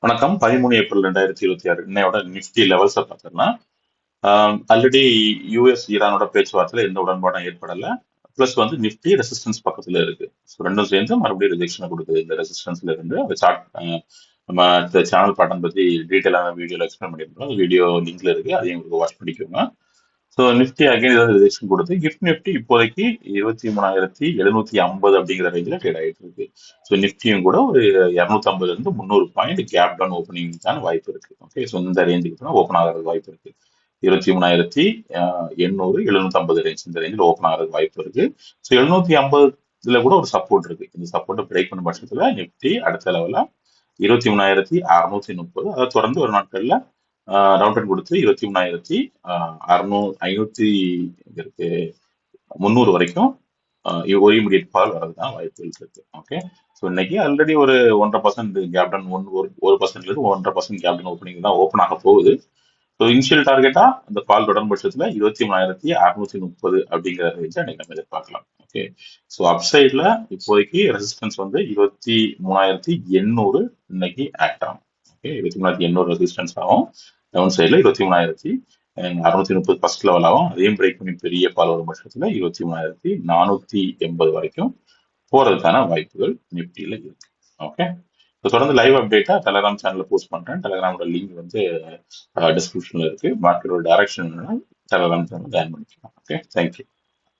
வணக்கம். 13 ஏப்ரல் 2026 இன்னையோட நிஃப்டி லெவல்ஸை பார்த்துடலாம். ஆல்ரெடி யூஎஸ் ஈரானோட பேச்சுவார்த்தையில எந்த உடன்பாடும் ஏற்படல. பிளஸ் வந்து நிஃப்டி ரெசிஸ்டன்ஸ் பக்கத்துல இருக்கு. ஸோ ரெண்டும் சேர்ந்து மறுபடியும் ரிஜெக்ஷனை கொடுக்குது. இந்த ரெசிஸ்டன்ஸ்ல இருந்து அந்த சார்ட் நம்ம சேனல் பேட்டர்ன் பத்தி டீட்டெயிலான வீடியோல எக்ஸ்பிளைன் பண்ணியிருக்கோம். வீடியோ லிங்க்ல இருக்கு, அதையும் உங்களுக்கு வாட்ச் பண்ணிக்கோங்க. ஸோ நிஃப்டி அகைன் ஏதாவது ரிஜெக்ஷன் கொடுத்து கிஃப்ட் நிஃப்டி இப்போதைக்கு 23,750 அப்படிங்கிற ரேஞ்சில் ட்ரேட் ஆகிட்டு இருக்கு. ஸோ நிஃப்டியும் கூட ஒரு 250 இருந்து 300 பாயிண்ட் கேப் டவுன் ஓப்பனிங் தான் வாய்ப்பு இருக்கு. ஓகே, ஸோ இந்த ரேஞ்சுக்கு தான் ஓப்பன் ஆகிறது வாய்ப்பு இருக்கு. 23,800 750 ரேஞ்ச், இந்த ரேஞ்சில் ஓப்பன் ஆகிறது வாய்ப்பு இருக்கு. ஸோ 750 கூட ஒரு சப்போர்ட் இருக்கு. இந்த சப்போர்ட்டை பிரேக் பண்ண பட்சத்தில் நிஃப்டி அடுத்த லெவலில் 23,630, அதை தொடர்ந்து ஒரு நாட்கள்ல ரவுண்ட் கொடுத்து 23,500 இருக்கு 300 வரைக்கும் ஒரு இமீடியட் ஃபால் வரதுதான் வாய்ப்புகள் இருக்கு. ஓகே, ஸோ இன்னைக்கு ஆல்ரெடி ஒரு 1.5% கேப் டவுன் 1% இருந்து 1.5% கேப் டவுன் ஓப்பனிங் தான் ஓப்பன் ஆக போகுது. ஸோ இனிஷியல் டார்கெட்டா இந்த ஃபால் தொடரும் பட்சத்துல 23,630 அப்படிங்கிற ரேஞ்சை இன்னைக்கு நம்ம எதிர்பார்க்கலாம். ஓகே, ஸோ அப்சைட்ல இப்போதைக்கு ரெசிஸ்டன்ஸ் வந்து 23,800 இன்னைக்கு ஆக்ட் ஆகும். ஓகே, 23,800 ரெசிஸ்டன்ஸ் ஆகும். டவுன் சைட்ல 23,630 ஃபர்ஸ்ட் லெவல் ஆகும். அதையும் பிரேக் பண்ணி பெரிய ஃபால் வரும் பட்சத்துல 23,480 வரைக்கும் போறதுக்கான வாய்ப்புகள் நிப்டியில இருக்கு. ஓகே, தொடர்ந்து லைவ் அப்டேட்டா டெலகிராம் சேனல்ல போஸ்ட் பண்றேன். டெலகிராமோட லிங்க் வந்து டிஸ்கிரிப்ஷன்ல இருக்கு. மார்க்கெட்டோட டைரக்ஷன் டெலகிராம் சேனல் ஜாயின் பண்ணிக்கலாம். Okay, thank you.